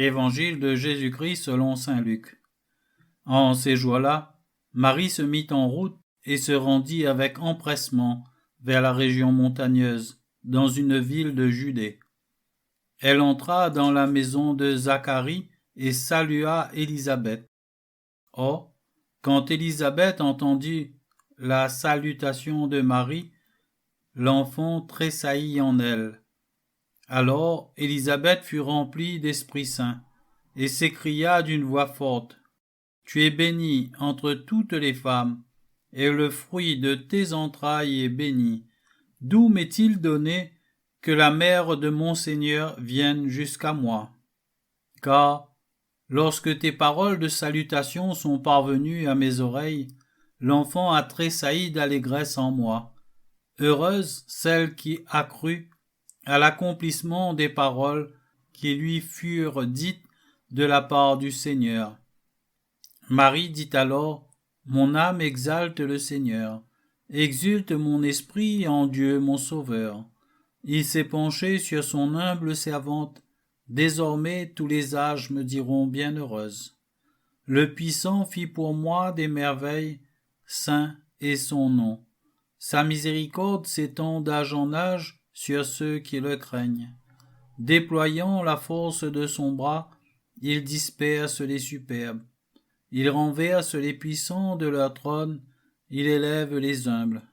Évangile de Jésus-Christ selon saint Luc. En ces jours-là, Marie se mit en route et se rendit avec empressement vers la région montagneuse, dans une ville de Judée. Elle entra dans la maison de Zacharie et salua Élisabeth. Or, quand Élisabeth entendit la salutation de Marie, l'enfant tressaillit en elle. Alors Élisabeth fut remplie d'Esprit Saint et s'écria d'une voix forte: Tu es bénie entre toutes les femmes, et le fruit de tes entrailles est béni. D'où m'est-il donné que la mère de mon Seigneur vienne jusqu'à moi? Car, lorsque tes paroles de salutation sont parvenues à mes oreilles, l'enfant a tressailli d'allégresse en moi. Heureuse celle qui a cru à l'accomplissement des paroles qui lui furent dites de la part du Seigneur. Marie dit alors: Mon âme exalte le Seigneur, exulte mon esprit en Dieu mon Sauveur. Il s'est penché sur son humble servante. Désormais tous les âges me diront bienheureuse. Le Puissant fit pour moi des merveilles, saint est son nom. Sa miséricorde s'étend d'âge en âge sur ceux qui le craignent. Déployant la force de son bras, il disperse les superbes. Il renverse les puissants de leur trône, il élève les humbles.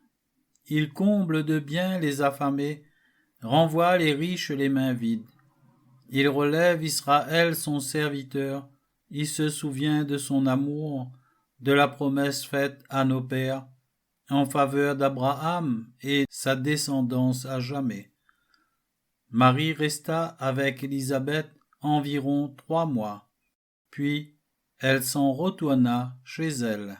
Il comble de biens les affamés, renvoie les riches les mains vides. Il relève Israël son serviteur, il se souvient de son amour, de la promesse faite à nos pères, en faveur d'Abraham et sa descendance à jamais. Marie resta avec Élisabeth environ 3 mois, puis elle s'en retourna chez elle.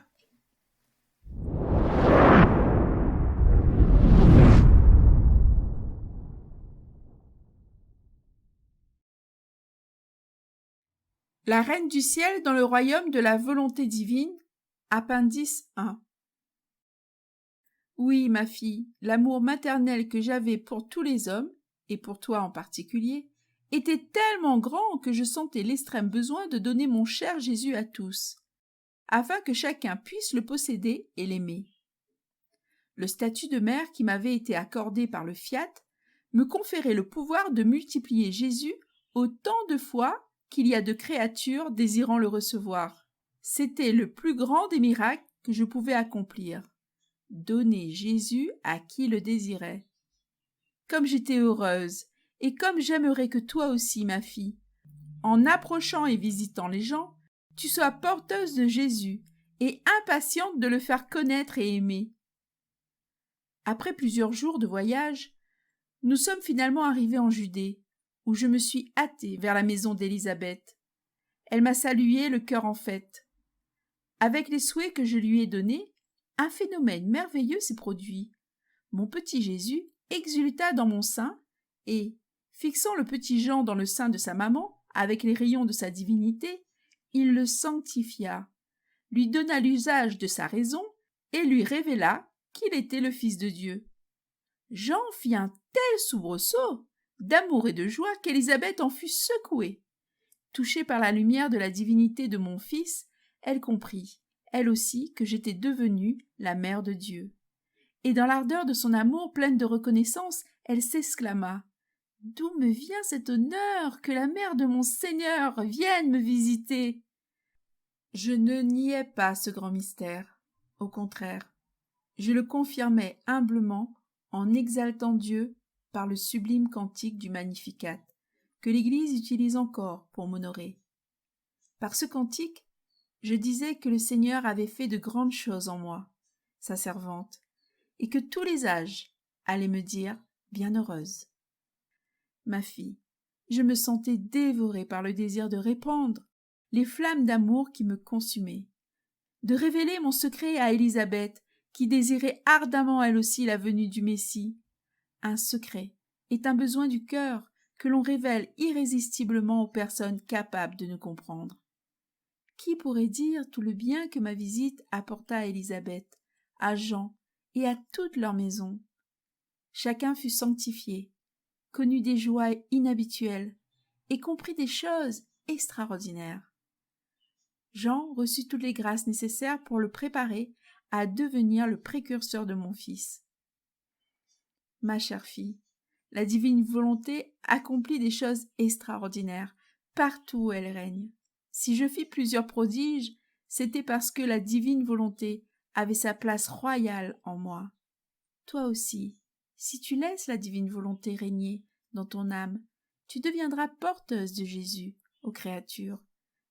La Reine du ciel dans le royaume de la volonté divine, appendice 1. Oui, ma fille, l'amour maternel que j'avais pour tous les hommes, et pour toi en particulier, était tellement grand que je sentais l'extrême besoin de donner mon cher Jésus à tous, afin que chacun puisse le posséder et l'aimer. Le statut de mère qui m'avait été accordé par le fiat me conférait le pouvoir de multiplier Jésus autant de fois qu'il y a de créatures désirant le recevoir. C'était le plus grand des miracles que je pouvais accomplir. Donner Jésus à qui le désirait. Comme j'étais heureuse, et comme j'aimerais que toi aussi, ma fille, en approchant et visitant les gens, tu sois porteuse de Jésus et impatiente de le faire connaître et aimer. Après plusieurs jours de voyage, nous sommes finalement arrivés en Judée, où je me suis hâtée vers la maison d'Élisabeth. Elle m'a salué le cœur en fête. Avec les souhaits que je lui ai donnés, un phénomène merveilleux s'est produit. Mon petit Jésus exulta dans mon sein et, fixant le petit Jean dans le sein de sa maman, avec les rayons de sa divinité, il le sanctifia, lui donna l'usage de sa raison et lui révéla qu'il était le Fils de Dieu. Jean fit un tel soubresaut d'amour et de joie qu'Élisabeth en fut secouée. Touchée par la lumière de la divinité de mon fils, elle comprit, elle aussi, que j'étais devenue la mère de Dieu. Et dans l'ardeur de son amour pleine de reconnaissance, elle s'exclama: « D'où me vient cet honneur que la mère de mon Seigneur vienne me visiter ?» Je ne niais pas ce grand mystère. Au contraire, je le confirmais humblement en exaltant Dieu par le sublime cantique du Magnificat, que l'Église utilise encore pour m'honorer. Par ce cantique, je disais que le Seigneur avait fait de grandes choses en moi, sa servante, et que tous les âges allaient me dire bienheureuse. Ma fille, je me sentais dévorée par le désir de répandre les flammes d'amour qui me consumaient, de révéler mon secret à Élisabeth, qui désirait ardemment elle aussi la venue du Messie. Un secret est un besoin du cœur que l'on révèle irrésistiblement aux personnes capables de nous comprendre. Qui pourrait dire tout le bien que ma visite apporta à Élisabeth, à Jean et à toute leur maison? Chacun fut sanctifié, connut des joies inhabituelles et comprit des choses extraordinaire. Jean reçut toutes les grâces nécessaires pour le préparer à devenir le précurseur de mon Fils. Ma chère fille, la divine volonté accomplit des choses extraordinaires partout où elle règne. Si je fis plusieurs prodiges, c'était parce que la divine volonté avait sa place royale en moi. Toi aussi, si tu laisses la divine volonté régner dans ton âme, tu deviendras porteuse de Jésus aux créatures.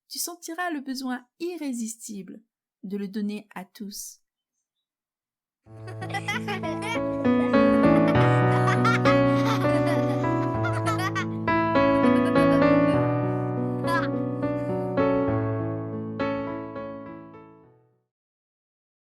Tu sentiras le besoin irrésistible de le donner à tous.